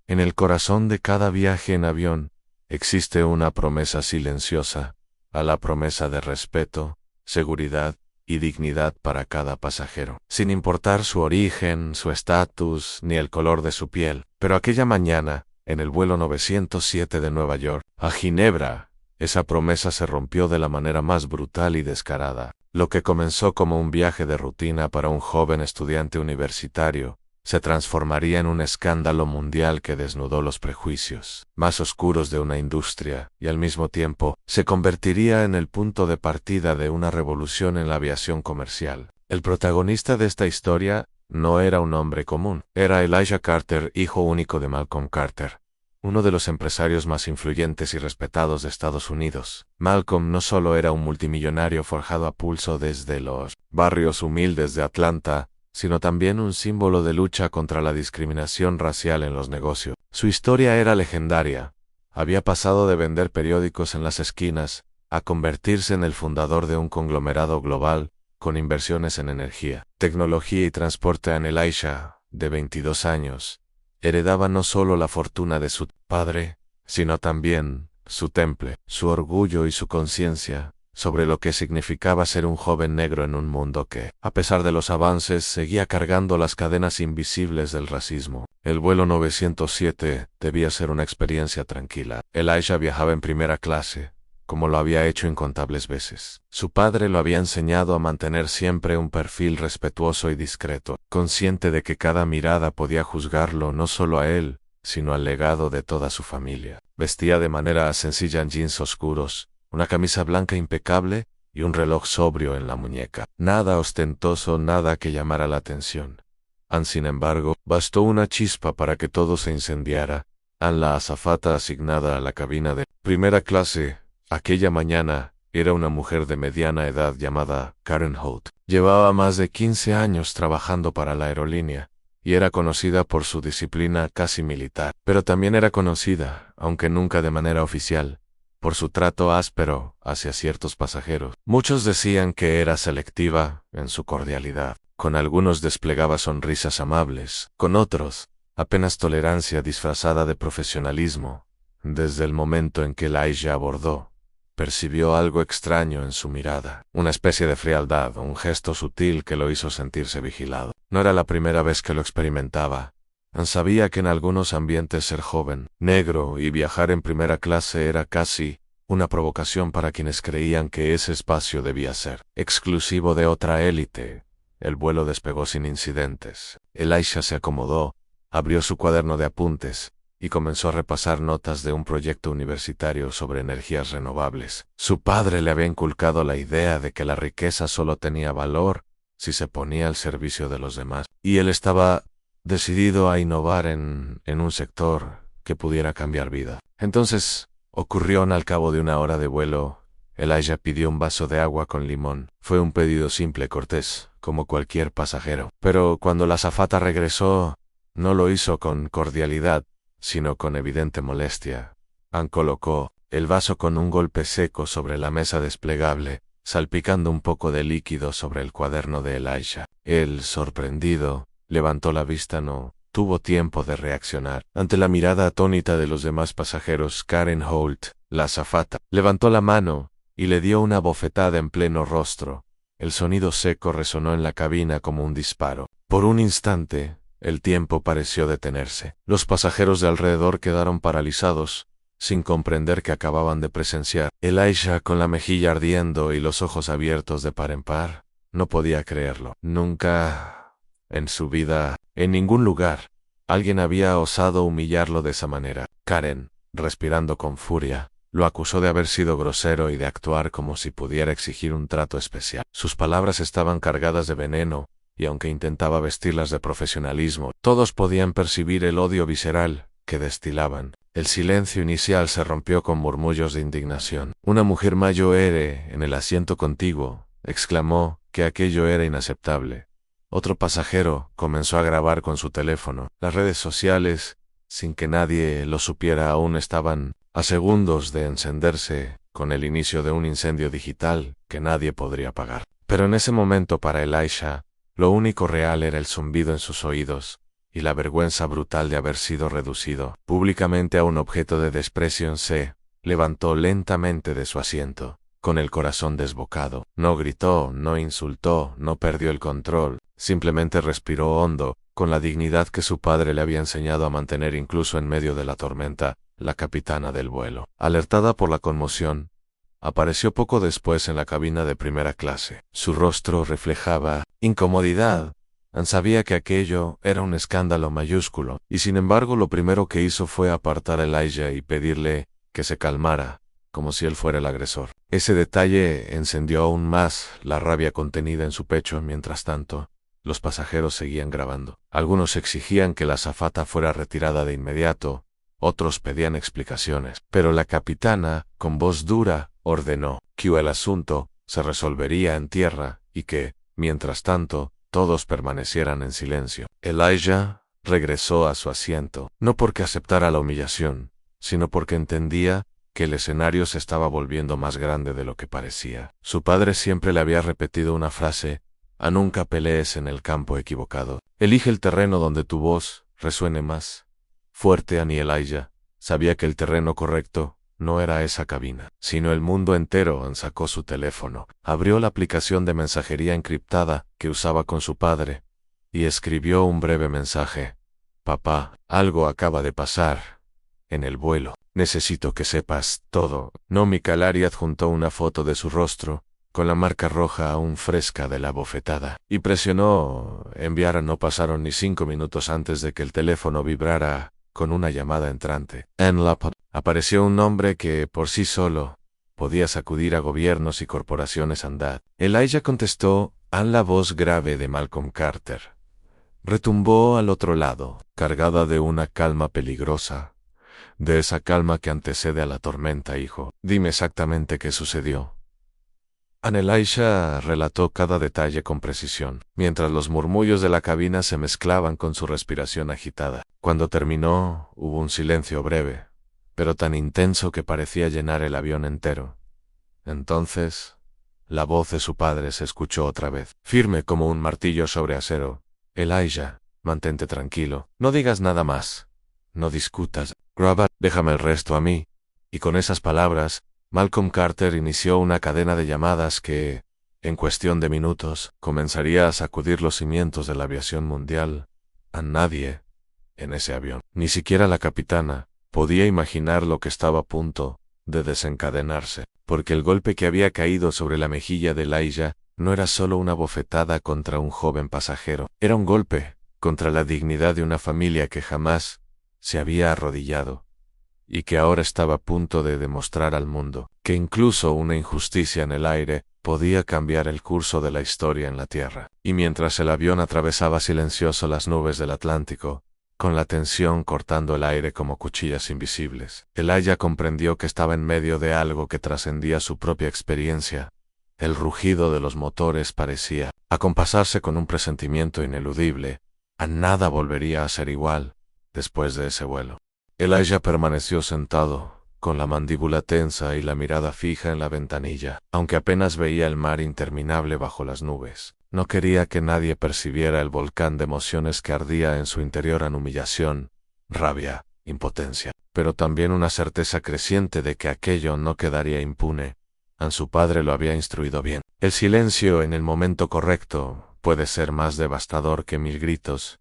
En el corazón de cada viaje en avión existe una promesa silenciosa, a la promesa de respeto, seguridad y dignidad para cada pasajero, sin importar su origen, su estatus, ni el color de su piel. Pero aquella mañana, en el vuelo 907 de Nueva York a Ginebra, esa promesa se rompió de la manera más brutal y descarada. Lo que comenzó como un viaje de rutina para un joven estudiante universitario, se transformaría en un escándalo mundial que desnudó los prejuicios más oscuros de una industria y al mismo tiempo se convertiría en el punto de partida de una revolución en la aviación comercial. El protagonista de esta historia no era un hombre común, era Elijah Carter, hijo único de Malcolm Carter, uno de los empresarios más influyentes y respetados de Estados Unidos. Malcolm no solo era un multimillonario forjado a pulso desde los barrios humildes de Atlanta, sino también un símbolo de lucha contra la discriminación racial en los negocios. Su historia era legendaria. Había pasado de vender periódicos en las esquinas a convertirse en el fundador de un conglomerado global con inversiones en energía, tecnología y transporte. Elijah, de 22 años, heredaba no solo la fortuna de su padre, sino también su temple, su orgullo y su conciencia sobre lo que significaba ser un joven negro en un mundo que, a pesar de los avances, seguía cargando las cadenas invisibles del racismo. El vuelo 907 debía ser una experiencia tranquila. Elijah viajaba en primera clase, como lo había hecho incontables veces. Su padre lo había enseñado a mantener siempre un perfil respetuoso y discreto, consciente de que cada mirada podía juzgarlo no solo a él, sino al legado de toda su familia. Vestía de manera sencilla en jeans oscuros, una camisa blanca impecable y un reloj sobrio en la muñeca. Nada ostentoso, nada que llamara la atención. Sin embargo, bastó una chispa para que todo se incendiara. La azafata asignada a la cabina de primera clase aquella mañana era una mujer de mediana edad llamada Karen Holt. Llevaba más de 15 años trabajando para la aerolínea y era conocida por su disciplina casi militar. Pero también era conocida, aunque nunca de manera oficial, por su trato áspero hacia ciertos pasajeros. Muchos decían que era selectiva en su cordialidad. Con algunos desplegaba sonrisas amables, con otros, apenas tolerancia disfrazada de profesionalismo. Desde el momento en que Elijah abordó, percibió algo extraño en su mirada, una especie de frialdad, un gesto sutil que lo hizo sentirse vigilado. No era la primera vez que lo experimentaba. Sabía que en algunos ambientes ser joven, negro y viajar en primera clase era casi una provocación para quienes creían que ese espacio debía ser exclusivo de otra élite. El vuelo despegó sin incidentes. Elijah se acomodó, abrió su cuaderno de apuntes y comenzó a repasar notas de un proyecto universitario sobre energías renovables. Su padre le había inculcado la idea de que la riqueza solo tenía valor si se ponía al servicio de los demás, y él estaba decidido a innovar en un sector que pudiera cambiar vida. Entonces, ocurrió al cabo de una hora de vuelo. Elijah pidió un vaso de agua con limón. Fue un pedido simple, cortés, como cualquier pasajero. Pero cuando la azafata regresó, no lo hizo con cordialidad, sino con evidente molestia. Colocó el vaso con un golpe seco sobre la mesa desplegable, salpicando un poco de líquido sobre el cuaderno de Elijah. Él, sorprendido, levantó la vista. No tuvo tiempo de reaccionar. Ante la mirada atónita de los demás pasajeros, Karen Holt, la azafata, levantó la mano y le dio una bofetada en pleno rostro. El sonido seco resonó en la cabina como un disparo. Por un instante, el tiempo pareció detenerse. Los pasajeros de alrededor quedaron paralizados, sin comprender que acababan de presenciar. Elijah, con la mejilla ardiendo y los ojos abiertos de par en par, no podía creerlo. Nunca en su vida, en ningún lugar, alguien había osado humillarlo de esa manera. Karen, respirando con furia, lo acusó de haber sido grosero y de actuar como si pudiera exigir un trato especial. Sus palabras estaban cargadas de veneno, y aunque intentaba vestirlas de profesionalismo, todos podían percibir el odio visceral que destilaban. El silencio inicial se rompió con murmullos de indignación. Una mujer mayor en el asiento contiguo exclamó que aquello era inaceptable. Otro pasajero comenzó a grabar con su teléfono. Las redes sociales, sin que nadie lo supiera, aún estaban a segundos de encenderse con el inicio de un incendio digital que nadie podría apagar. Pero en ese momento para Elijah, lo único real era el zumbido en sus oídos, y la vergüenza brutal de haber sido reducido públicamente a un objeto de desprecio, se levantó lentamente de su asiento, con el corazón desbocado. No gritó, no insultó, no perdió el control, simplemente respiró hondo, con la dignidad que su padre le había enseñado a mantener incluso en medio de la tormenta. La capitana del vuelo, alertada por la conmoción, apareció poco después en la cabina de primera clase. Su rostro reflejaba incomodidad. Sabía que aquello era un escándalo mayúsculo, y sin embargo lo primero que hizo fue apartar a Elijah y pedirle que se calmara, como si él fuera el agresor. Ese detalle encendió aún más la rabia contenida en su pecho. Mientras tanto, los pasajeros seguían grabando. Algunos exigían que la azafata fuera retirada de inmediato, otros pedían explicaciones, pero la capitana, con voz dura, ordenó que el asunto se resolvería en tierra y que, mientras tanto, todos permanecieran en silencio. Elijah regresó a su asiento, no porque aceptara la humillación, sino porque entendía que el escenario se estaba volviendo más grande de lo que parecía. Su padre siempre le había repetido una frase: nunca pelees en el campo equivocado. Elige el terreno donde tu voz resuene más fuerte. Ni Elijah sabía que el terreno correcto no era esa cabina, sino el mundo entero. Sacó su teléfono, abrió la aplicación de mensajería encriptada que usaba con su padre, y escribió un breve mensaje. Papá, algo acaba de pasar en el vuelo. Necesito que sepas todo. No. Calari adjuntó una foto de su rostro, con la marca roja aún fresca de la bofetada, y presionó enviar. No pasaron ni 5 minutos antes de que el teléfono vibrara con una llamada entrante. En la apareció un nombre que, por sí solo, podía sacudir a gobiernos y corporaciones. Andad. Elijah contestó. La voz grave de Malcolm Carter retumbó al otro lado, cargada de una calma peligrosa. De esa calma que antecede a la tormenta. Hijo, dime exactamente qué sucedió. Elijah relató cada detalle con precisión, mientras los murmullos de la cabina se mezclaban con su respiración agitada. Cuando terminó, hubo un silencio breve, pero tan intenso que parecía llenar el avión entero. Entonces, la voz de su padre se escuchó otra vez, firme como un martillo sobre acero. Elijah, mantente tranquilo, no digas nada más, no discutas, graba, déjame el resto a mí. Y con esas palabras, Malcolm Carter inició una cadena de llamadas que, en cuestión de minutos, comenzaría a sacudir los cimientos de la aviación mundial. A nadie, en ese avión, ni siquiera la capitana, podía imaginar lo que estaba a punto de desencadenarse, porque el golpe que había caído sobre la mejilla de Elijah no era solo una bofetada contra un joven pasajero, era un golpe contra la dignidad de una familia que jamás se había arrodillado, y que ahora estaba a punto de demostrar al mundo que incluso una injusticia en el aire podía cambiar el curso de la historia en la tierra. Y mientras el avión atravesaba silencioso las nubes del Atlántico, con la tensión cortando el aire como cuchillas invisibles, Elijah comprendió que estaba en medio de algo que trascendía su propia experiencia. El rugido de los motores parecía acompasarse con un presentimiento ineludible. A nada volvería a ser igual después de ese vuelo. Elijah permaneció sentado, con la mandíbula tensa y la mirada fija en la ventanilla, aunque apenas veía el mar interminable bajo las nubes. No quería que nadie percibiera el volcán de emociones que ardía en su interior. Humillación, rabia, impotencia, pero también una certeza creciente de que aquello no quedaría impune. Su padre lo había instruido bien. El silencio en el momento correcto puede ser más devastador que 1000 gritos.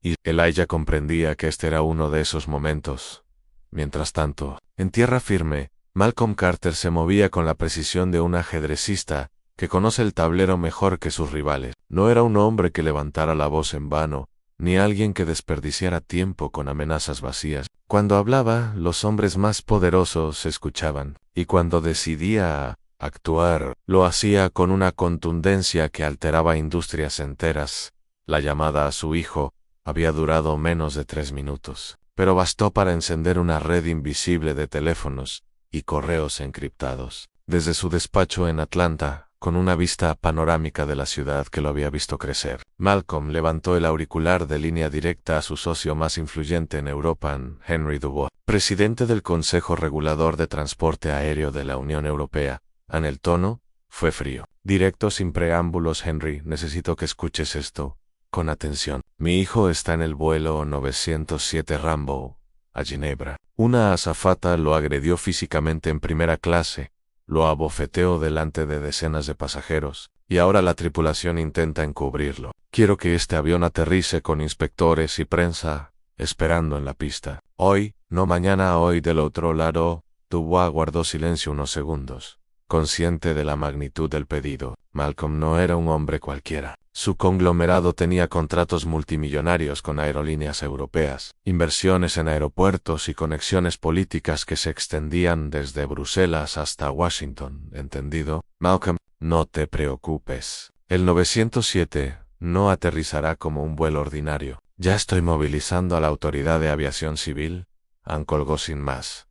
Y Elijah comprendía que este era uno de esos momentos. Mientras tanto, en tierra firme, Malcolm Carter se movía con la precisión de un ajedrecista que conoce el tablero mejor que sus rivales. No era un hombre que levantara la voz en vano, ni alguien que desperdiciara tiempo con amenazas vacías. Cuando hablaba, los hombres más poderosos escuchaban, y cuando decidía actuar, lo hacía con una contundencia que alteraba industrias enteras. La llamada a su hijo había durado menos de 3 minutos, pero bastó para encender una red invisible de teléfonos y correos encriptados. Desde su despacho en Atlanta, con una vista panorámica de la ciudad que lo había visto crecer, Malcolm levantó el auricular de línea directa a su socio más influyente en Europa, Henry Dubois, presidente del Consejo Regulador de Transporte Aéreo de la Unión Europea. El tono fue frío. Directo, sin preámbulos. Henry, necesito que escuches esto con atención. Mi hijo está en el vuelo 907 Rambo, a Ginebra. Una azafata lo agredió físicamente en primera clase, lo abofeteó delante de decenas de pasajeros, y ahora la tripulación intenta encubrirlo. Quiero que este avión aterrice con inspectores y prensa esperando en la pista. Hoy, no mañana, hoy del otro lado. Dubois guardó silencio unos segundos. Consciente de la magnitud del pedido, Malcolm no era un hombre cualquiera. Su conglomerado tenía contratos multimillonarios con aerolíneas europeas, inversiones en aeropuertos y conexiones políticas que se extendían desde Bruselas hasta Washington, ¿entendido? Malcolm, no te preocupes. El 907 no aterrizará como un vuelo ordinario. Ya estoy movilizando a la Autoridad de Aviación Civil. Colgó sin más.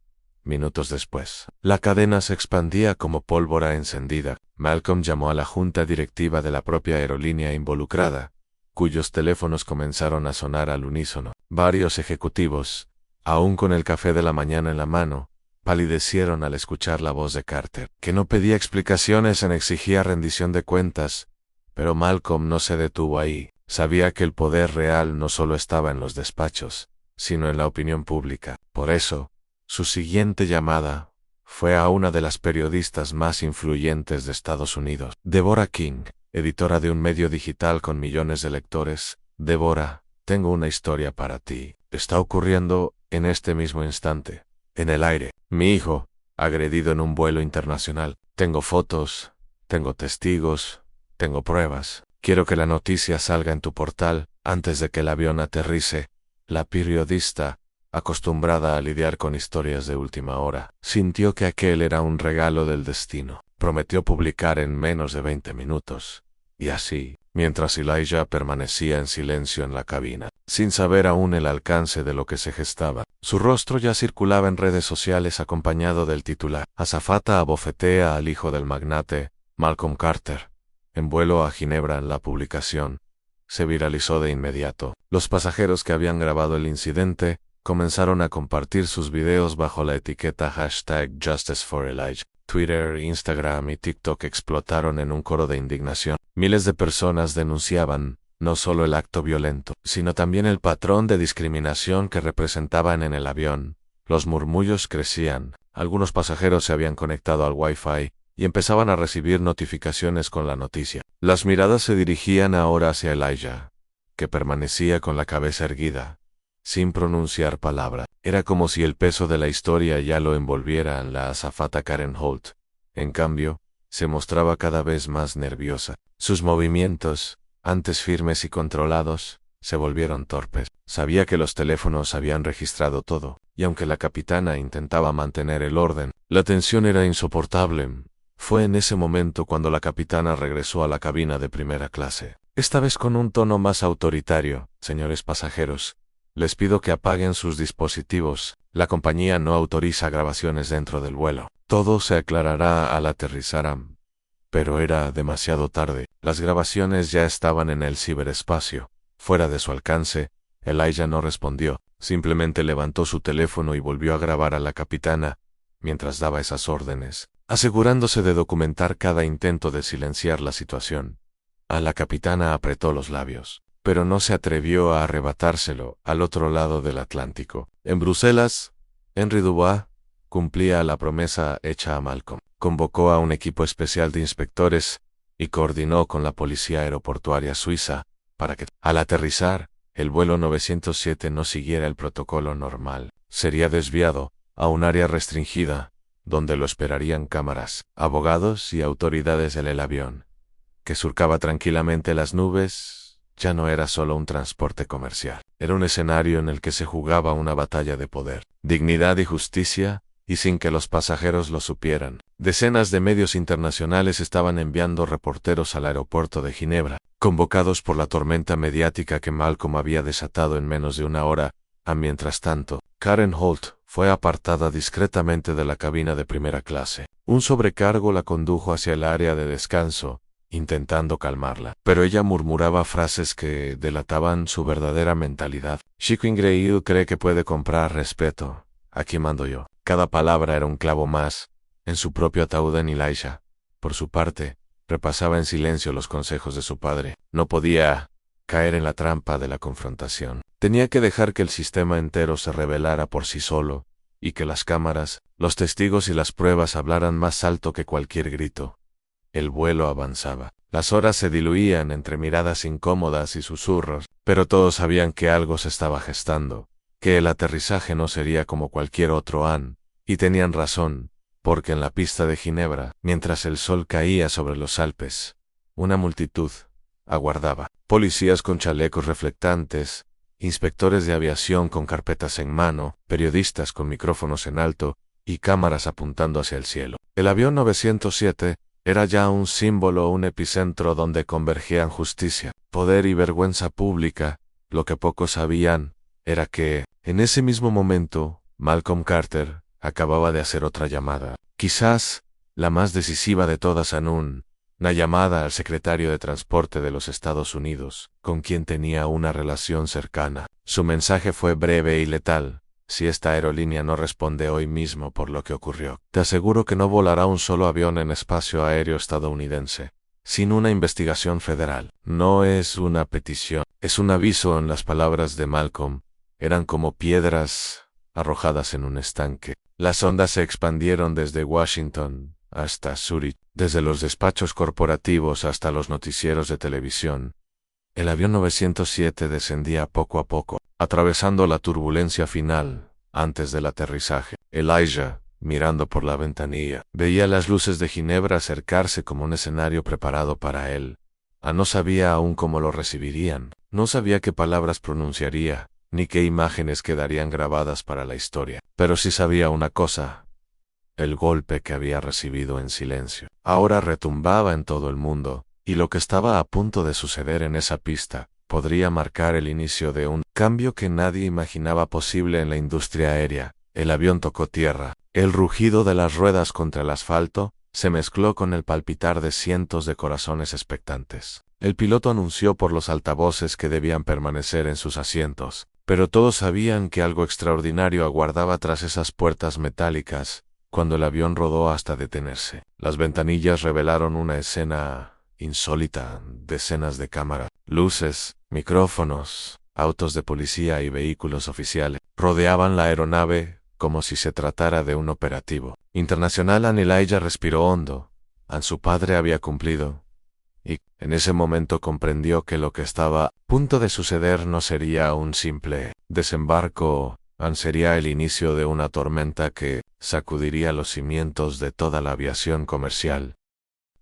Minutos después, la cadena se expandía como pólvora encendida. Malcolm llamó a la junta directiva de la propia aerolínea involucrada, cuyos teléfonos comenzaron a sonar al unísono. Varios ejecutivos, aún con el café de la mañana en la mano, palidecieron al escuchar la voz de Carter, que no pedía explicaciones ni exigía rendición de cuentas, pero Malcolm no se detuvo ahí. Sabía que el poder real no solo estaba en los despachos, sino en la opinión pública. Por eso, su siguiente llamada fue a una de las periodistas más influyentes de Estados Unidos, Deborah King, editora de un medio digital con millones de lectores. Deborah, tengo una historia para ti. Está ocurriendo en este mismo instante, en el aire. Mi hijo, agredido en un vuelo internacional. Tengo fotos, tengo testigos, tengo pruebas. Quiero que la noticia salga en tu portal antes de que el avión aterrice. La periodista, acostumbrada a lidiar con historias de última hora, sintió que aquel era un regalo del destino. Prometió publicar en menos de 20 minutos. Y así, mientras Elijah permanecía en silencio en la cabina, sin saber aún el alcance de lo que se gestaba, su rostro ya circulaba en redes sociales acompañado del titular: Azafata abofetea al hijo del magnate, Malcolm Carter. En vuelo a Ginebra. La publicación se viralizó de inmediato. Los pasajeros que habían grabado el incidente comenzaron a compartir sus videos bajo la etiqueta #JusticeForElijah. Twitter, Instagram y TikTok explotaron en un coro de indignación. Miles de personas denunciaban no solo el acto violento, sino también el patrón de discriminación que representaban en el avión. Los murmullos crecían. Algunos pasajeros se habían conectado al Wi-Fi y empezaban a recibir notificaciones con la noticia. Las miradas se dirigían ahora hacia Elijah, que permanecía con la cabeza erguida, sin pronunciar palabra. Era como si el peso de la historia ya lo envolviera. La azafata Karen Holt, en cambio, se mostraba cada vez más nerviosa. Sus movimientos, antes firmes y controlados, se volvieron torpes. Sabía que los teléfonos habían registrado todo, y aunque la capitana intentaba mantener el orden, la tensión era insoportable. Fue en ese momento cuando la capitana regresó a la cabina de primera clase. Esta vez con un tono más autoritario: señores pasajeros, les pido que apaguen sus dispositivos. La compañía no autoriza grabaciones dentro del vuelo. Todo se aclarará al aterrizar. Pero era demasiado tarde. Las grabaciones ya estaban en el ciberespacio, fuera de su alcance. Elijah no respondió. Simplemente levantó su teléfono y volvió a grabar a la capitana mientras daba esas órdenes, asegurándose de documentar cada intento de silenciar la situación. A la capitana apretó los labios, pero no se atrevió a arrebatárselo. Al otro lado del Atlántico, en Bruselas, Henry Dubois cumplía la promesa hecha a Malcolm. Convocó a un equipo especial de inspectores y coordinó con la policía aeroportuaria suiza para que, al aterrizar, el vuelo 907 no siguiera el protocolo normal. Sería desviado a un área restringida, donde lo esperarían cámaras, abogados y autoridades del avión, que surcaba tranquilamente las nubes. Ya no era solo un transporte comercial. Era un escenario en el que se jugaba una batalla de poder, dignidad y justicia, y sin que los pasajeros lo supieran. Decenas de medios internacionales estaban enviando reporteros al aeropuerto de Ginebra, convocados por la tormenta mediática que Malcolm había desatado en menos de una hora. Mientras tanto, Karen Holt fue apartada discretamente de la cabina de primera clase. Un sobrecargo la condujo hacia el área de descanso, intentando calmarla, pero ella murmuraba frases que delataban su verdadera mentalidad. Chico ingreído cree que puede comprar respeto. Aquí mando yo. Cada palabra era un clavo más en su propio ataúd. En Elijah, por su parte, repasaba en silencio los consejos de su padre. No podía caer en la trampa de la confrontación. Tenía que dejar que el sistema entero se revelara por sí solo, y que las cámaras, los testigos y las pruebas hablaran más alto que cualquier grito. El vuelo avanzaba. Las horas se diluían entre miradas incómodas y susurros, pero todos sabían que algo se estaba gestando, que el aterrizaje no sería como cualquier otro y tenían razón, porque en la pista de Ginebra, mientras el sol caía sobre los Alpes, una multitud aguardaba. Policías con chalecos reflectantes, inspectores de aviación con carpetas en mano, periodistas con micrófonos en alto y cámaras apuntando hacia el cielo. El avión 907 era ya un símbolo, un epicentro donde convergían justicia, poder y vergüenza pública. Lo que pocos sabían era que, en ese mismo momento, Malcolm Carter acababa de hacer otra llamada, quizás la más decisiva de todas una llamada al secretario de Transporte de los Estados Unidos, con quien tenía una relación cercana. Su mensaje fue breve y letal: si esta aerolínea no responde hoy mismo por lo que ocurrió, te aseguro que no volará un solo avión en espacio aéreo estadounidense, sin una investigación federal. No es una petición, es un aviso. En las palabras de Malcolm, eran como piedras arrojadas en un estanque. Las ondas se expandieron desde Washington hasta Zúrich, desde los despachos corporativos hasta los noticieros de televisión. El avión 907 descendía poco a poco, atravesando la turbulencia final. Antes del aterrizaje, Elijah, mirando por la ventanilla, veía las luces de Ginebra acercarse como un escenario preparado para él. No sabía aún cómo lo recibirían, no sabía qué palabras pronunciaría, ni qué imágenes quedarían grabadas para la historia. Pero sí sabía una cosa: el golpe que había recibido en silencio ahora retumbaba en todo el mundo, y lo que estaba a punto de suceder en esa pista podría marcar el inicio de un cambio que nadie imaginaba posible en la industria aérea. El avión tocó tierra. El rugido de las ruedas contra el asfalto se mezcló con el palpitar de cientos de corazones expectantes. El piloto anunció por los altavoces que debían permanecer en sus asientos, pero todos sabían que algo extraordinario aguardaba tras esas puertas metálicas. Cuando el avión rodó hasta detenerse, las ventanillas revelaron una escena insólita: decenas de cámaras, luces, micrófonos, autos de policía y vehículos oficiales rodeaban la aeronave como si se tratara de un operativo internacional. Elijah respiró hondo. Su padre había cumplido, y en ese momento comprendió que lo que estaba a punto de suceder no sería un simple desembarco, sería el inicio de una tormenta que sacudiría los cimientos de toda la aviación comercial.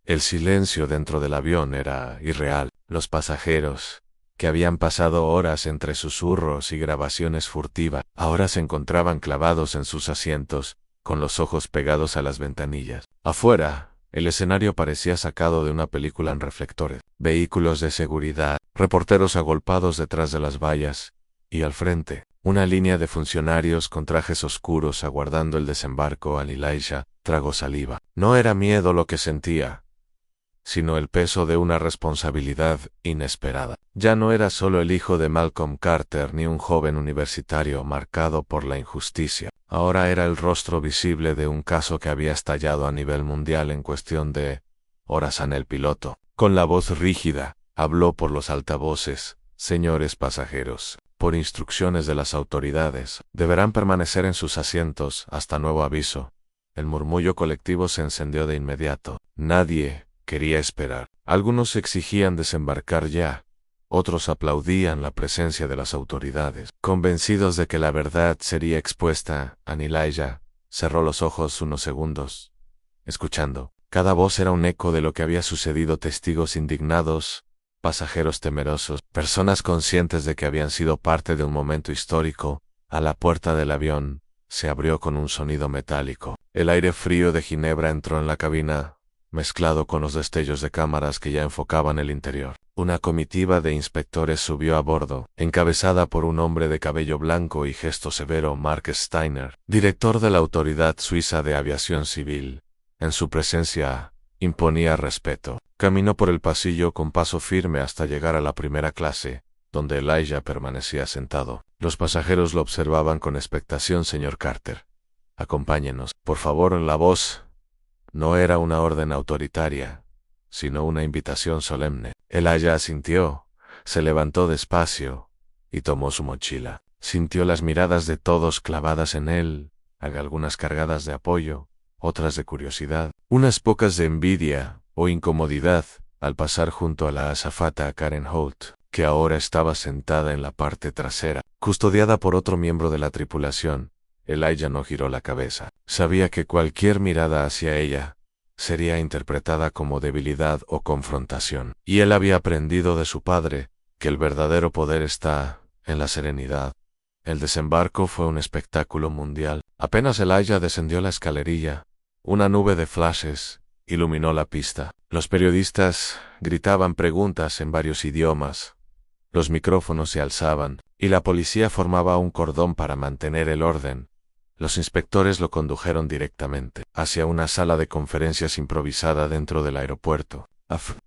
El silencio dentro del avión era irreal. Los pasajeros, que habían pasado horas entre susurros y grabaciones furtivas, ahora se encontraban clavados en sus asientos, con los ojos pegados a las ventanillas. Afuera, el escenario parecía sacado de una película en reflectores. Vehículos de seguridad, reporteros agolpados detrás de las vallas, y al frente, una línea de funcionarios con trajes oscuros aguardando el desembarco. Elijah tragó saliva. No era miedo lo que sentía, sino el peso de una responsabilidad inesperada. Ya no era solo el hijo de Malcolm Carter ni un joven universitario marcado por la injusticia. Ahora era el rostro visible de un caso que había estallado a nivel mundial en cuestión de horas. El piloto, con la voz rígida, habló por los altavoces: señores pasajeros, por instrucciones de las autoridades, deberán permanecer en sus asientos hasta nuevo aviso. El murmullo colectivo se encendió de inmediato. Nadie quería esperar. Algunos exigían desembarcar ya, otros aplaudían la presencia de las autoridades, convencidos de que la verdad sería expuesta. Elijah cerró los ojos unos segundos, escuchando. Cada voz era un eco de lo que había sucedido: testigos indignados, pasajeros temerosos, personas conscientes de que habían sido parte de un momento histórico. La puerta del avión se abrió con un sonido metálico. El aire frío de Ginebra entró en la cabina, mezclado con los destellos de cámaras que ya enfocaban el interior. Una comitiva de inspectores subió a bordo, encabezada por un hombre de cabello blanco y gesto severo: Mark Steiner, director de la Autoridad Suiza de Aviación Civil. En su presencia imponía respeto. Caminó por el pasillo con paso firme hasta llegar a la primera clase, donde Elijah permanecía sentado. Los pasajeros lo observaban con expectación. Señor Carter, acompáñenos, por favor. La voz no era una orden autoritaria, sino una invitación solemne. Elijah asintió, Se levantó despacio y tomó su mochila. Sintió las miradas de todos clavadas en él, algunas cargadas de apoyo, otras de curiosidad, unas pocas de envidia o incomodidad al pasar junto a la azafata Karen Holt, que ahora estaba sentada en la parte trasera, custodiada por otro miembro de la tripulación. Elijah no giró la cabeza. Sabía que cualquier mirada hacia ella sería interpretada como debilidad o confrontación, y él había aprendido de su padre que el verdadero poder está en la serenidad. El desembarco fue un espectáculo mundial. Apenas Elijah descendió la escalerilla, una nube de flashes iluminó la pista. Los periodistas gritaban preguntas en varios idiomas. Los micrófonos se alzaban, y la policía formaba un cordón para mantener el orden. Los inspectores lo condujeron directamente hacia una sala de conferencias improvisada dentro del aeropuerto.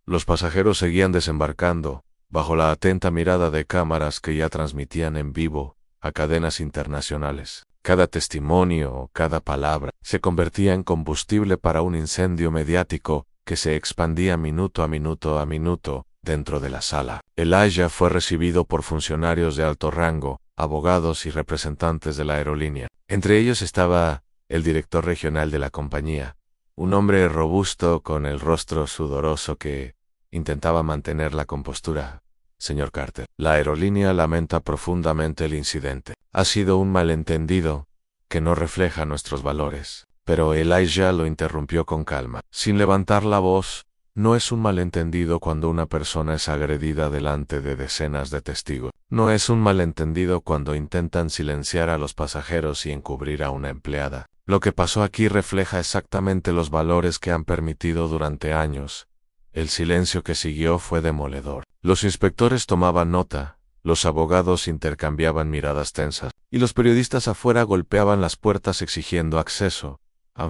Los pasajeros seguían desembarcando, bajo la atenta mirada de cámaras que ya transmitían en vivo a cadenas internacionales. Cada testimonio, cada palabra, se convertía en combustible para un incendio mediático que se expandía minuto a minuto dentro de la sala. Elijah fue recibido por funcionarios de alto rango, abogados y representantes de la aerolínea. Entre ellos estaba el director regional de la compañía, un hombre robusto con el rostro sudoroso que intentaba mantener la compostura. Señor Carter, la aerolínea lamenta profundamente el incidente. Ha sido un malentendido que no refleja nuestros valores. Pero Elijah lo interrumpió con calma, sin levantar la voz. No es un malentendido cuando una persona es agredida delante de decenas de testigos. No es un malentendido cuando intentan silenciar a los pasajeros y encubrir a una empleada. Lo que pasó aquí refleja exactamente los valores que han permitido durante años. El silencio que siguió fue demoledor. Los inspectores tomaban nota, los abogados intercambiaban miradas tensas, y los periodistas afuera golpeaban las puertas exigiendo acceso.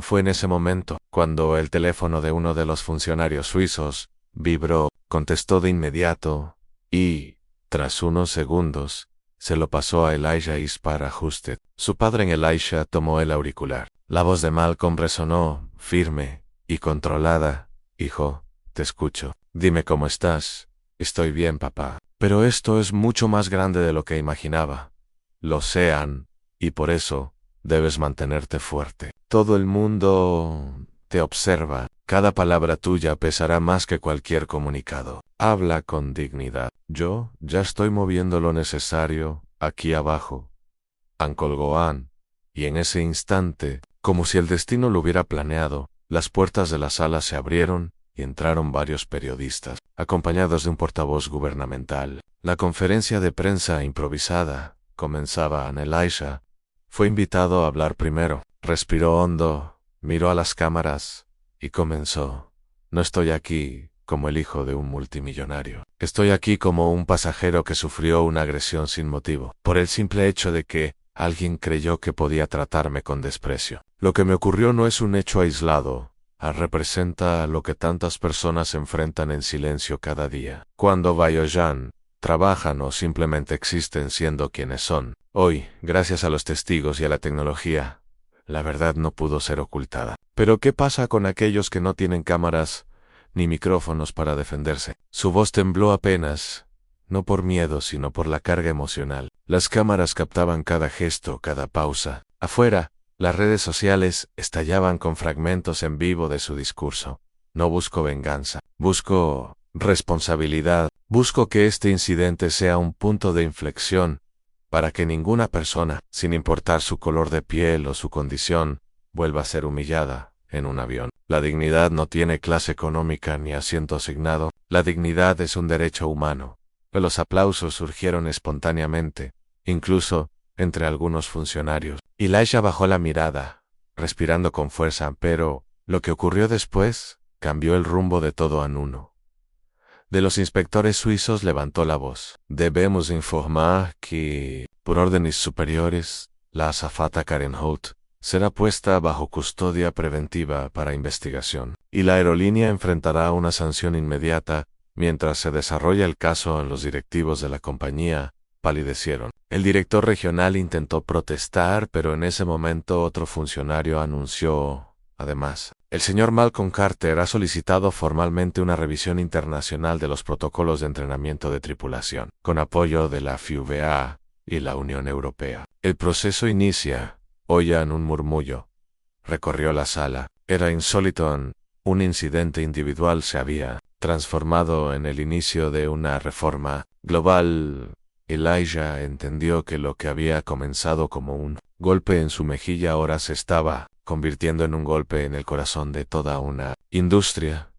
Fue en ese momento cuando el teléfono de uno de los funcionarios suizos vibró, contestó de inmediato y, tras unos segundos, se lo pasó a Elijah para ajuste. Su padre en Elijah tomó el auricular. La voz de Malcolm resonó, firme y controlada. Hijo, te escucho. Dime cómo estás. Estoy bien, papá. Pero esto es mucho más grande de lo que imaginaba. Lo sean, y por eso debes mantenerte fuerte. Todo el mundo te observa. Cada palabra tuya pesará más que cualquier comunicado. Habla con dignidad. Yo ya estoy moviendo lo necesario aquí abajo. Colgó Ann, y en ese instante, como si el destino lo hubiera planeado, las puertas de la sala se abrieron y entraron varios periodistas, acompañados de un portavoz gubernamental. La conferencia de prensa improvisada comenzaba. Elijah fue invitado a hablar primero. Respiró hondo, miró a las cámaras y comenzó. No estoy aquí como el hijo de un multimillonario. Estoy aquí como un pasajero que sufrió una agresión sin motivo, por el simple hecho de que alguien creyó que podía tratarme con desprecio. Lo que me ocurrió no es un hecho aislado. Representa lo que tantas personas enfrentan en silencio cada día. Cuando Bayoyan trabajan o simplemente existen siendo quienes son. Hoy, gracias a los testigos y a la tecnología, la verdad no pudo ser ocultada. Pero ¿qué pasa con aquellos que no tienen cámaras ni micrófonos para defenderse? Su voz tembló apenas, no por miedo sino por la carga emocional. Las cámaras captaban cada gesto, cada pausa. Afuera, las redes sociales estallaban con fragmentos en vivo de su discurso. No busco venganza, busco responsabilidad, busco que este incidente sea un punto de inflexión para que ninguna persona, sin importar su color de piel o su condición, vuelva a ser humillada en un avión. La dignidad no tiene clase económica ni asiento asignado. La dignidad es un derecho humano. Los aplausos surgieron espontáneamente, incluso entre algunos funcionarios. Elijah bajó la mirada, respirando con fuerza, pero lo que ocurrió después cambió el rumbo de todo en uno. De los inspectores suizos levantó la voz. Debemos informar que, por órdenes superiores, la azafata Karen Holt será puesta bajo custodia preventiva para investigación, y la aerolínea enfrentará una sanción inmediata mientras se desarrolla el caso. Los directivos de la compañía palidecieron. El director regional intentó protestar, pero en ese momento otro funcionario anunció: Además, el señor Malcolm Carter ha solicitado formalmente una revisión internacional de los protocolos de entrenamiento de tripulación, con apoyo de la FUVA y la Unión Europea. El proceso inicia. Oían un murmullo. Recorrió la sala. Era insólito. Un incidente individual se había transformado en el inicio de una reforma global. Elijah entendió que lo que había comenzado como un golpe en su mejilla ahora se estaba convirtiendo en un golpe en el corazón de toda una industria.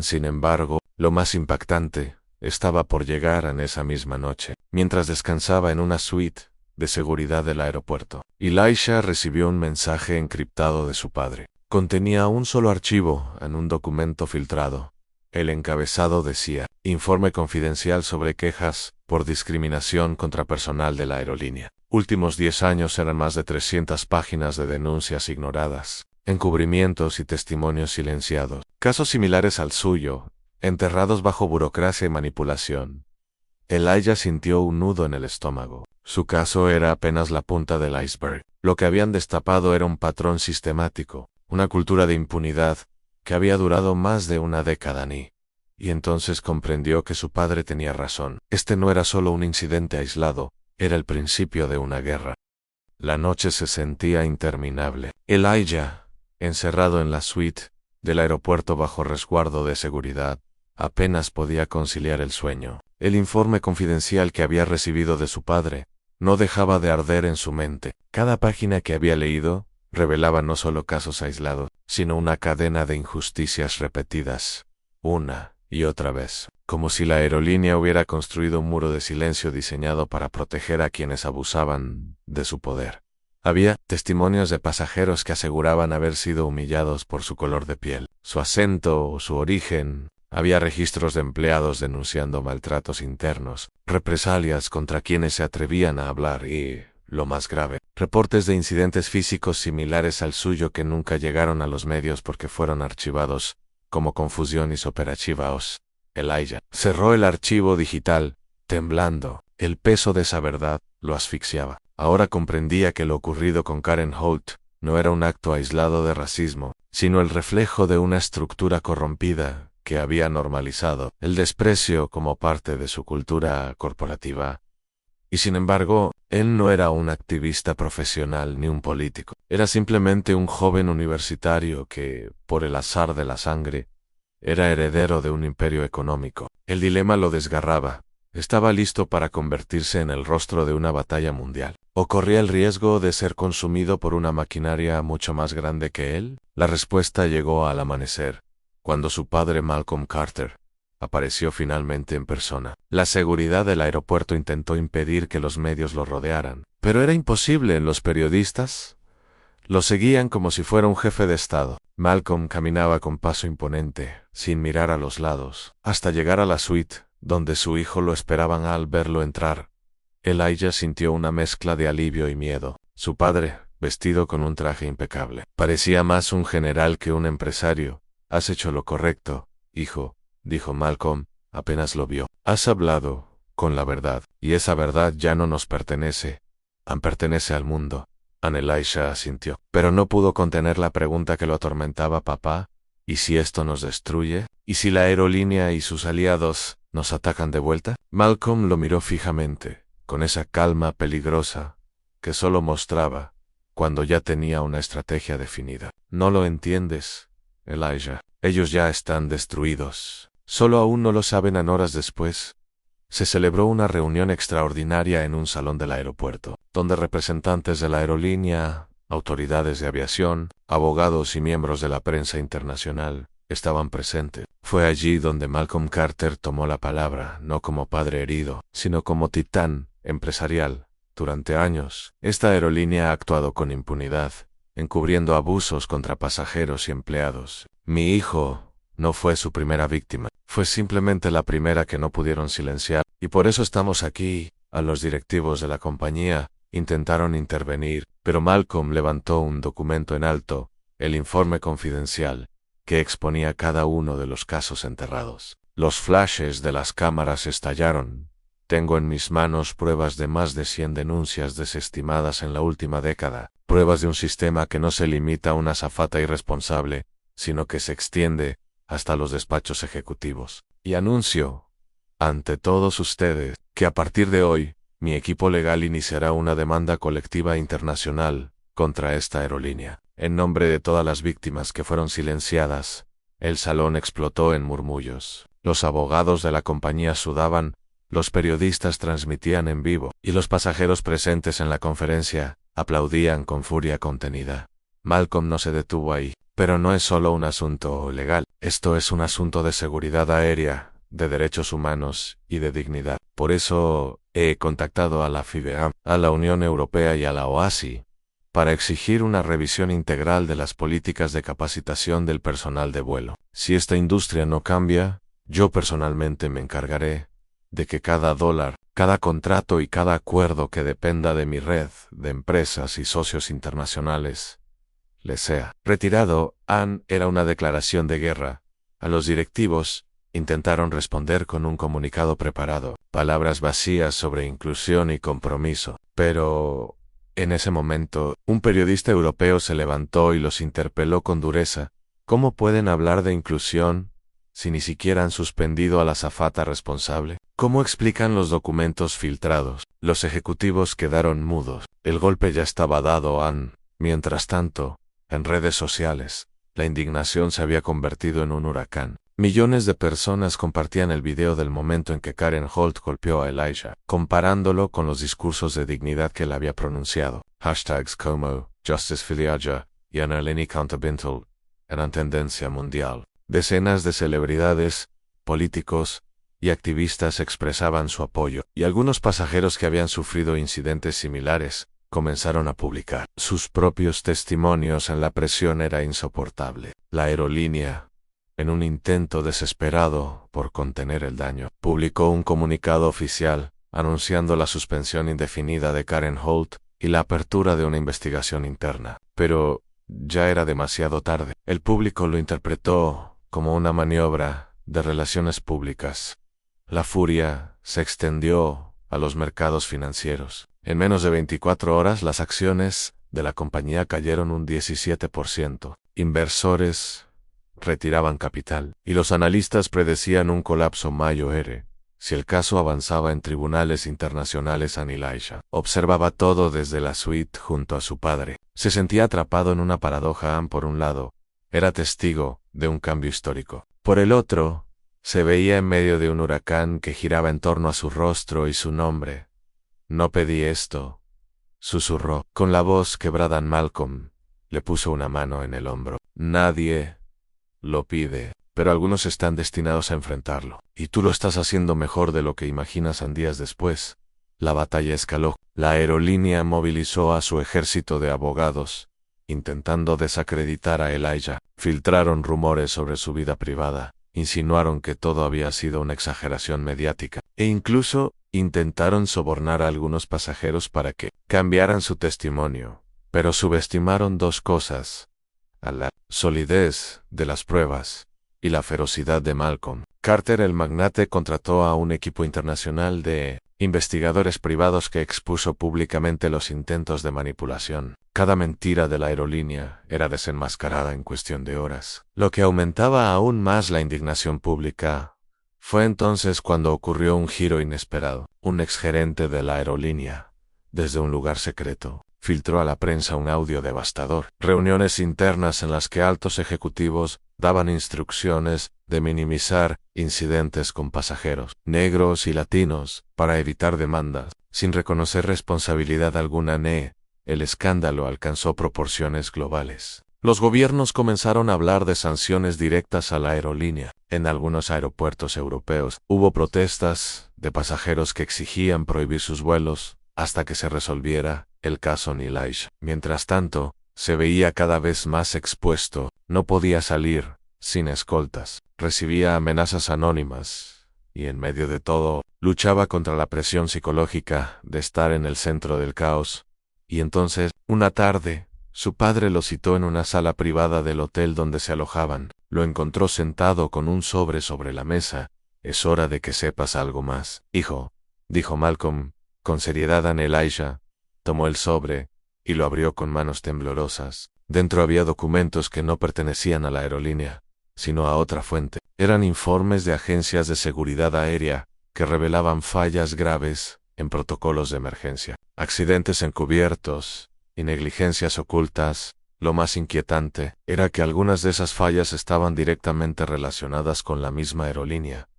Sin embargo, lo más impactante estaba por llegar en esa misma noche, mientras descansaba en una suite de seguridad del aeropuerto. Elijah recibió un mensaje encriptado de su padre. Contenía un solo archivo en un documento filtrado. El encabezado decía: informe confidencial sobre quejas por discriminación contra personal de la aerolínea. Últimos 10 años eran más de 300 páginas de denuncias ignoradas, encubrimientos y testimonios silenciados. Casos similares al suyo, enterrados bajo burocracia y manipulación. Elijah sintió un nudo en el estómago. Su caso era apenas la punta del iceberg. Lo que habían destapado era un patrón sistemático, una cultura de impunidad que había durado más de una década. Y entonces comprendió que su padre tenía razón. Este no era solo un incidente aislado, era el principio de una guerra. La noche se sentía interminable. Elijah, encerrado en la suite del aeropuerto bajo resguardo de seguridad, apenas podía conciliar el sueño. El informe confidencial que había recibido de su padre no dejaba de arder en su mente. Cada página que había leído revelaba no solo casos aislados, sino una cadena de injusticias repetidas, una y otra vez, como si la aerolínea hubiera construido un muro de silencio diseñado para proteger a quienes abusaban de su poder. Había testimonios de pasajeros que aseguraban haber sido humillados por su color de piel, su acento o su origen. Había registros de empleados denunciando maltratos internos, represalias contra quienes se atrevían a hablar y, lo más grave, reportes de incidentes físicos similares al suyo que nunca llegaron a los medios porque fueron archivados como confusiones operativas. Elijah cerró el archivo digital, temblando. El peso de esa verdad lo asfixiaba. Ahora comprendía que lo ocurrido con Karen Holt no era un acto aislado de racismo, sino el reflejo de una estructura corrompida que había normalizado el desprecio como parte de su cultura corporativa. Y sin embargo, él no era un activista profesional ni un político. Era simplemente un joven universitario que, por el azar de la sangre, era heredero de un imperio económico. El dilema lo desgarraba. Estaba listo para convertirse en el rostro de una batalla mundial, o corría el riesgo de ser consumido por una maquinaria mucho más grande que él. La respuesta llegó al amanecer, cuando su padre Malcolm Carter apareció finalmente en persona. La seguridad del aeropuerto intentó impedir que los medios lo rodearan, pero era imposible. Los periodistas lo seguían como si fuera un jefe de estado. Malcolm caminaba con paso imponente, sin mirar a los lados, hasta llegar a la suite, donde su hijo lo esperaban. Al verlo entrar, Elijah sintió una mezcla de alivio y miedo. Su padre, vestido con un traje impecable, parecía más un general que un empresario. «Has hecho lo correcto, hijo», dijo Malcolm, apenas lo vio. «Has hablado con la verdad, y esa verdad ya no nos pertenece, pertenece al mundo». Elijah asintió, pero no pudo contener la pregunta que lo atormentaba. «Papá, ¿y si esto nos destruye? ¿Y si la aerolínea y sus aliados nos atacan de vuelta?» Malcolm lo miró fijamente, con esa calma peligrosa que solo mostraba cuando ya tenía una estrategia definida. «No lo entiendes, Elijah. Ellos ya están destruidos. Solo aún no lo saben». Horas después, se celebró una reunión extraordinaria en un salón del aeropuerto, donde representantes de la aerolínea, autoridades de aviación, abogados y miembros de la prensa internacional estaban presentes. Fue allí donde Malcolm Carter tomó la palabra, no como padre herido, sino como titán empresarial. Durante años, esta aerolínea ha actuado con impunidad, encubriendo abusos contra pasajeros y empleados. Mi hijo no fue su primera víctima, fue simplemente la primera que no pudieron silenciar, y por eso estamos aquí. A los directivos de la compañía intentaron intervenir, pero Malcolm levantó un documento en alto, el informe confidencial, que exponía cada uno de los casos enterrados. Los flashes de las cámaras estallaron, Tengo en mis manos pruebas de más de 100 denuncias desestimadas en la última década, pruebas de un sistema que no se limita a una azafata irresponsable, sino que se extiende hasta los despachos ejecutivos. Y anuncio, ante todos ustedes, que a partir de hoy, mi equipo legal iniciará una demanda colectiva internacional contra esta aerolínea. En nombre de todas las víctimas que fueron silenciadas, el salón explotó en murmullos. Los abogados de la compañía sudaban, los periodistas transmitían en vivo, y los pasajeros presentes en la conferencia aplaudían con furia contenida. Malcolm no se detuvo ahí, pero no es solo un asunto legal. Esto es un asunto de seguridad aérea, de derechos humanos y de dignidad. Por eso he contactado a la FIBEAM, a la Unión Europea y a la OASI, para exigir una revisión integral de las políticas de capacitación del personal de vuelo. Si esta industria no cambia, yo personalmente me encargaré de que cada dólar, cada contrato y cada acuerdo que dependa de mi red de empresas y socios internacionales les sea retirado. Era una declaración de guerra. A los directivos intentaron responder con un comunicado preparado, palabras vacías sobre inclusión y compromiso. Pero en ese momento, un periodista europeo se levantó y los interpeló con dureza. ¿Cómo pueden hablar de inclusión si ni siquiera han suspendido a la azafata responsable? ¿Cómo explican los documentos filtrados? Los ejecutivos quedaron mudos. El golpe ya estaba dado. Mientras tanto, en redes sociales, la indignación se había convertido en un huracán. Millones de personas compartían el video del momento en que Karen Holt golpeó a Elijah, comparándolo con los discursos de dignidad que él había pronunciado. Hashtags como Justice Filiaja y Annaleni Counterbental eran tendencia mundial. Decenas de celebridades, políticos y activistas expresaban su apoyo, y algunos pasajeros que habían sufrido incidentes similares comenzaron a publicar sus propios testimonios. La presión era insoportable. La aerolínea, en un intento desesperado por contener el daño, publicó un comunicado oficial anunciando la suspensión indefinida de Karen Holt y la apertura de una investigación interna. Pero ya era demasiado tarde. El público lo interpretó como una maniobra de relaciones públicas. La furia se extendió a los mercados financieros. En menos de 24 horas, las acciones de la compañía cayeron un 17%. Inversores retiraban capital, y los analistas predecían un colapso mayor si el caso avanzaba en tribunales internacionales. Elijah observaba todo desde la suite junto a su padre. Se sentía atrapado en una paradoja. Por un lado, era testigo de un cambio histórico. Por el otro, se veía en medio de un huracán que giraba en torno a su rostro y su nombre. «No pedí esto», susurró. Con la voz quebrada, Malcolm le puso una mano en el hombro. «Nadie lo pide, pero algunos están destinados a enfrentarlo. Y tú lo estás haciendo mejor de lo que imaginas». Días después, la batalla escaló. La aerolínea movilizó a su ejército de abogados, intentando desacreditar a Elijah. Filtraron rumores sobre su vida privada, insinuaron que todo había sido una exageración mediática, e incluso intentaron sobornar a algunos pasajeros para que cambiaran su testimonio. Pero subestimaron dos cosas: a la solidez de las pruebas y la ferocidad de Malcolm. Carter, el magnate, contrató a un equipo internacional de investigadores privados que expuso públicamente los intentos de manipulación. Cada mentira de la aerolínea era desenmascarada en cuestión de horas, lo que aumentaba aún más la indignación pública. Fue entonces cuando ocurrió un giro inesperado. Un exgerente de la aerolínea, desde un lugar secreto, filtró a la prensa un audio devastador. Reuniones internas en las que altos ejecutivos daban instrucciones de minimizar incidentes con pasajeros negros y latinos para evitar demandas, sin reconocer responsabilidad alguna. El escándalo alcanzó proporciones globales. Los gobiernos comenzaron a hablar de sanciones directas a la aerolínea. En algunos aeropuertos europeos hubo protestas de pasajeros que exigían prohibir sus vuelos hasta que se resolviera el caso Elijah. Mientras tanto, se veía cada vez más expuesto. No podía salir sin escoltas. Recibía amenazas anónimas y, en medio de todo, luchaba contra la presión psicológica de estar en el centro del caos. Y entonces, una tarde, su padre lo citó en una sala privada del hotel donde se alojaban. Lo encontró sentado con un sobre la mesa. «Es hora de que sepas algo más, hijo», dijo Malcolm, con seriedad a Elijah. Tomó el sobre y lo abrió con manos temblorosas. Dentro había documentos que no pertenecían a la aerolínea, sino a otra fuente. Eran informes de agencias de seguridad aérea que revelaban fallas graves en protocolos de emergencia, accidentes encubiertos y negligencias ocultas. Lo más inquietante era que algunas de esas fallas estaban directamente relacionadas con la misma aerolínea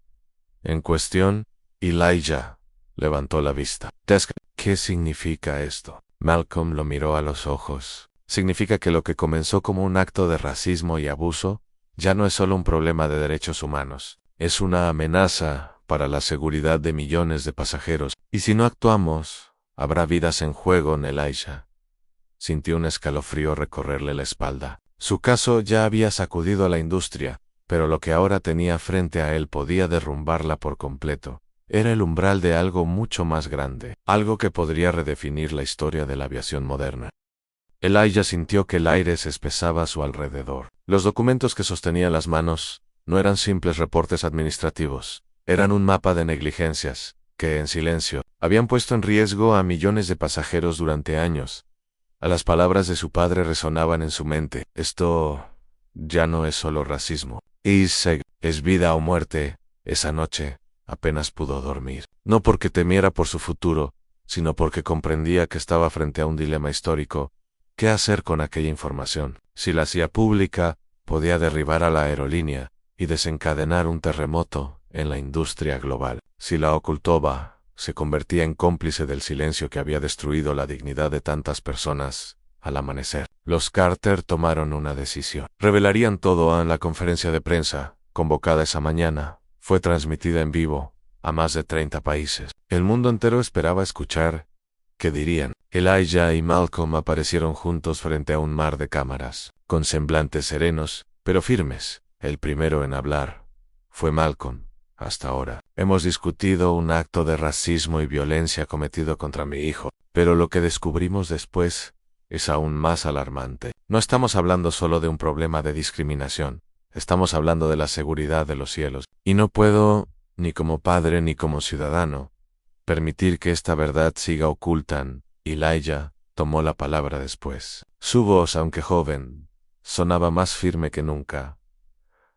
en cuestión. Elijah levantó la vista. ¿Qué significa esto? Malcolm lo miró a los ojos. Significa que lo que comenzó como un acto de racismo y abuso ya no es solo un problema de derechos humanos. Es una amenaza para la seguridad de millones de pasajeros. Y si no actuamos, habrá vidas en juego, Elijah. Sintió un escalofrío recorrerle la espalda. Su caso ya había sacudido a la industria, pero lo que ahora tenía frente a él podía derrumbarla por completo. Era el umbral de algo mucho más grande, algo que podría redefinir la historia de la aviación moderna. Elijah sintió que el aire se espesaba a su alrededor. Los documentos que sostenía en las manos no eran simples reportes administrativos, eran un mapa de negligencias que, en silencio, habían puesto en riesgo a millones de pasajeros durante años. A las palabras de su padre resonaban en su mente. Esto ya no es solo racismo. Es vida o muerte. Esa noche apenas pudo dormir. No porque temiera por su futuro, sino porque comprendía que estaba frente a un dilema histórico. ¿Qué hacer con aquella información? Si la hacía pública, podía derribar a la aerolínea y desencadenar un terremoto en la industria global. Si la ocultaba, se convertía en cómplice del silencio que había destruido la dignidad de tantas personas. Al amanecer, los Carter tomaron una decisión. Revelarían todo en la conferencia de prensa, convocada esa mañana. Fue transmitida en vivo a más de 30 países. El mundo entero esperaba escuchar qué dirían. Elijah y Malcolm aparecieron juntos frente a un mar de cámaras, con semblantes serenos, pero firmes. El primero en hablar fue Malcolm. Hasta ahora, hemos discutido un acto de racismo y violencia cometido contra mi hijo, pero lo que descubrimos después es aún más alarmante. No estamos hablando solo de un problema de discriminación, estamos hablando de la seguridad de los cielos, y no puedo, ni como padre ni como ciudadano, permitir que esta verdad siga oculta. Elijah tomó la palabra después. Su voz, aunque joven, sonaba más firme que nunca.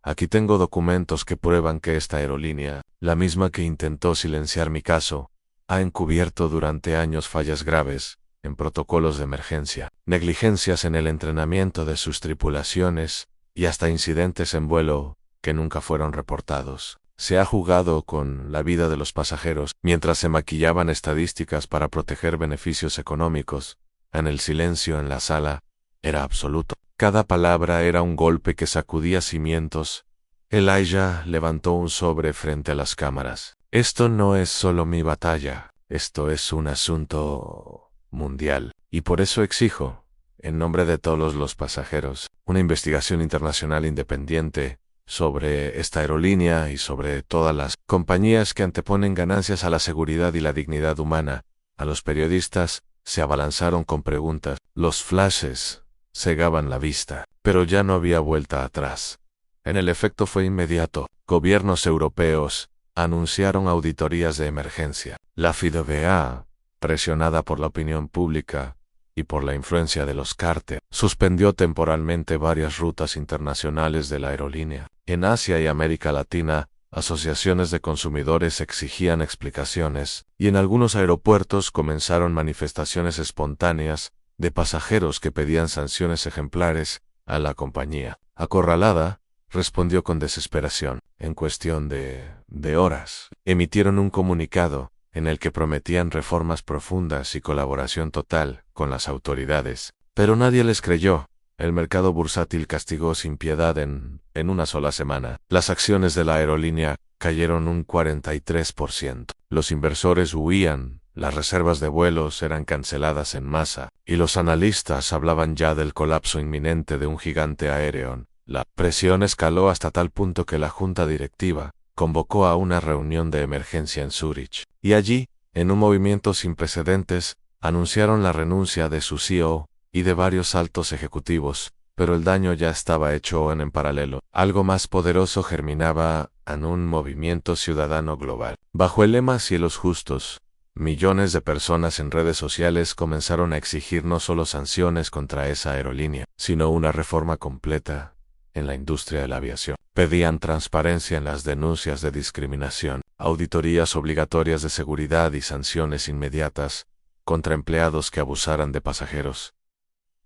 Aquí tengo documentos que prueban que esta aerolínea, la misma que intentó silenciar mi caso, ha encubierto durante años fallas graves en protocolos de emergencia, negligencias en el entrenamiento de sus tripulaciones y hasta incidentes en vuelo que nunca fueron reportados. Se ha jugado con la vida de los pasajeros mientras se maquillaban estadísticas para proteger beneficios económicos. El silencio en la sala era absoluto. Cada palabra era un golpe que sacudía cimientos. Elijah levantó un sobre frente a las cámaras. Esto no es solo mi batalla, esto es un asunto mundial. Y por eso exijo, en nombre de todos los pasajeros, una investigación internacional independiente sobre esta aerolínea y sobre todas las compañías que anteponen ganancias a la seguridad y la dignidad humana. A los periodistas se abalanzaron con preguntas. Los flashes cegaban la vista, pero ya no había vuelta atrás. El efecto fue inmediato. Gobiernos europeos anunciaron auditorías de emergencia. La FIDBA, presionada por la opinión pública y por la influencia de los Carter, suspendió temporalmente varias rutas internacionales de la aerolínea. En Asia y América Latina, asociaciones de consumidores exigían explicaciones, y en algunos aeropuertos comenzaron manifestaciones espontáneas de pasajeros que pedían sanciones ejemplares a la compañía. Acorralada, respondió con desesperación. En cuestión de horas, emitieron un comunicado en el que prometían reformas profundas y colaboración total con las autoridades. Pero nadie les creyó. El mercado bursátil castigó sin piedad en una sola semana. Las acciones de la aerolínea cayeron un 43%. Los inversores huían, las reservas de vuelos eran canceladas en masa, y los analistas hablaban ya del colapso inminente de un gigante aéreo. La presión escaló hasta tal punto que la junta directiva convocó a una reunión de emergencia en Zúrich, y allí, en un movimiento sin precedentes, anunciaron la renuncia de su CEO y de varios altos ejecutivos, pero el daño ya estaba hecho. En paralelo, algo más poderoso germinaba en un movimiento ciudadano global. Bajo el lema Cielos Justos, Millones de personas en redes sociales comenzaron a exigir no solo sanciones contra esa aerolínea, sino una reforma completa en la industria de la aviación. Pedían transparencia en las denuncias de discriminación, auditorías obligatorias de seguridad y sanciones inmediatas contra empleados que abusaran de pasajeros.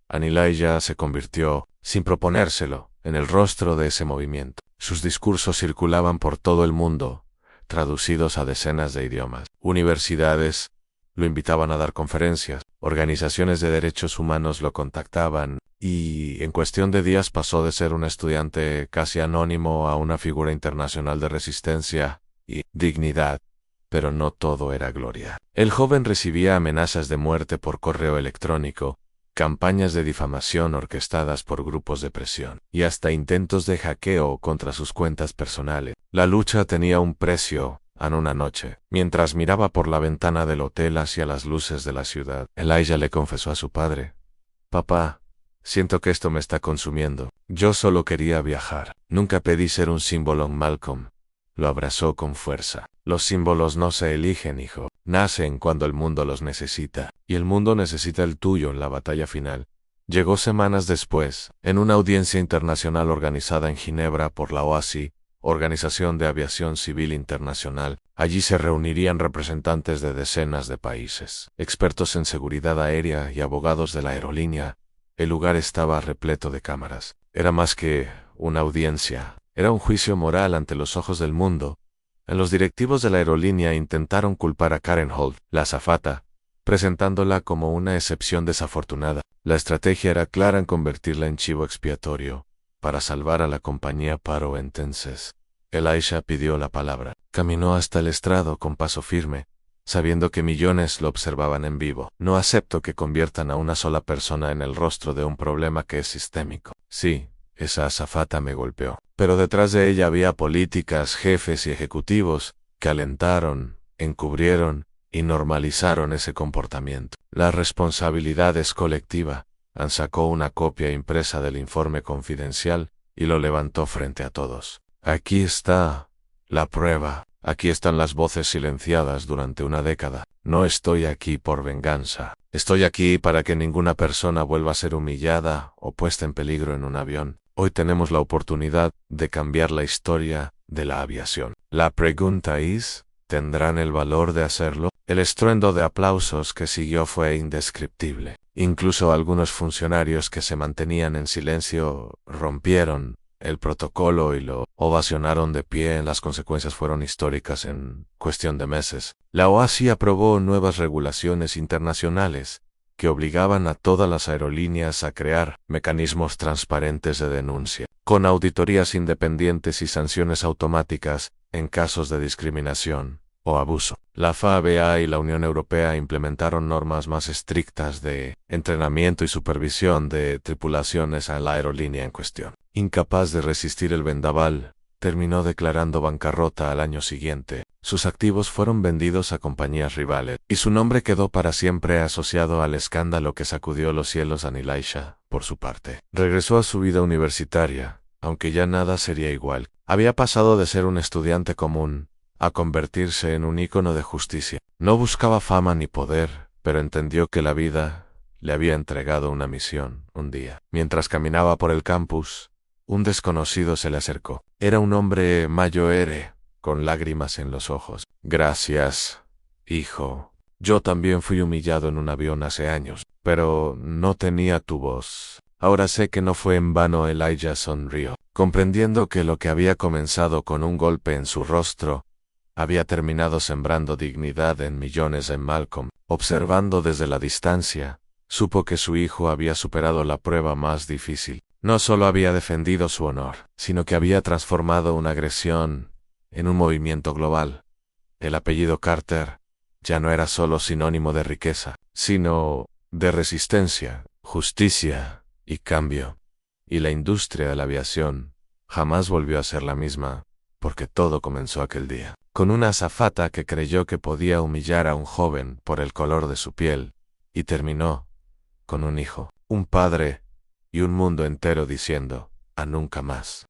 Anilaya se convirtió, sin proponérselo, en el rostro de ese movimiento. Sus discursos circulaban por todo el mundo, traducidos a decenas de idiomas. Universidades lo invitaban a dar conferencias, organizaciones de derechos humanos lo contactaban, y en cuestión de días pasó de ser un estudiante casi anónimo a una figura internacional de resistencia y dignidad. Pero no todo era gloria. El joven recibía amenazas de muerte por correo electrónico, campañas de difamación orquestadas por grupos de presión, y hasta intentos de hackeo contra sus cuentas personales. La lucha tenía un precio. En una noche, mientras miraba por la ventana del hotel hacia las luces de la ciudad, Elijah le confesó a su padre: «Papá, siento que esto me está consumiendo. Yo solo quería viajar. Nunca pedí ser un símbolo». Malcolm lo abrazó con fuerza. «Los símbolos no se eligen, hijo. Nacen cuando el mundo los necesita. Y el mundo necesita el tuyo en la batalla final». Llegó semanas después, en una audiencia internacional organizada en Ginebra por la OASI, Organización de Aviación Civil Internacional. Allí se reunirían representantes de decenas de países, expertos en seguridad aérea y abogados de la aerolínea. El lugar estaba repleto de cámaras. Era más que una audiencia, era un juicio moral ante los ojos del mundo. Los directivos de la aerolínea intentaron culpar a Karen Holt, la azafata, presentándola como una excepción desafortunada. La estrategia era clara en convertirla en chivo expiatorio para salvar a la compañía. Pero entonces, Elijah pidió la palabra. Caminó hasta el estrado con paso firme, sabiendo que millones lo observaban en vivo. «No acepto que conviertan a una sola persona en el rostro de un problema que es sistémico. Sí, esa azafata me golpeó, pero detrás de ella había políticas, jefes y ejecutivos que alentaron, encubrieron y normalizaron ese comportamiento. La responsabilidad es colectiva». Sacó una copia impresa del informe confidencial y lo levantó frente a todos. «Aquí está la prueba. Aquí están las voces silenciadas durante una década. No estoy aquí por venganza. Estoy aquí para que ninguna persona vuelva a ser humillada o puesta en peligro en un avión. Hoy tenemos la oportunidad de cambiar la historia de la aviación. La pregunta es, ¿tendrán el valor de hacerlo?». El estruendo de aplausos que siguió fue indescriptible. Incluso algunos funcionarios que se mantenían en silencio rompieron el protocolo y lo ovacionaron de pie. Las consecuencias fueron históricas en cuestión de meses. La OASI aprobó nuevas regulaciones internacionales que obligaban a todas las aerolíneas a crear mecanismos transparentes de denuncia, con auditorías independientes y sanciones automáticas en casos de discriminación o abuso. La FAA y la Unión Europea implementaron normas más estrictas de entrenamiento y supervisión de tripulaciones a la aerolínea en cuestión. Incapaz de resistir el vendaval, terminó declarando bancarrota al año siguiente. Sus activos fueron vendidos a compañías rivales, y su nombre quedó para siempre asociado al escándalo que sacudió los cielos. Elijah, por su parte, regresó a su vida universitaria, aunque ya nada sería igual. Había pasado de ser un estudiante común a convertirse en un ícono de justicia. No buscaba fama ni poder, pero entendió que la vida le había entregado una misión. Un día, mientras caminaba por el campus, un desconocido se le acercó. Era un hombre mayor, con lágrimas en los ojos. «Gracias, hijo. Yo también fui humillado en un avión hace años, pero no tenía tu voz. Ahora sé que no fue en vano». Elijah sonrió, comprendiendo que lo que había comenzado con un golpe en su rostro había terminado sembrando dignidad en millones. En Malcolm, observando desde la distancia, supo que su hijo había superado la prueba más difícil. No solo había defendido su honor, sino que había transformado una agresión en un movimiento global. El apellido Carter ya no era solo sinónimo de riqueza, sino de resistencia, justicia y cambio. Y la industria de la aviación jamás volvió a ser la misma, porque todo comenzó aquel día, con una azafata que creyó que podía humillar a un joven por el color de su piel, y terminó con un hijo, un padre y un mundo entero diciendo: «A nunca más».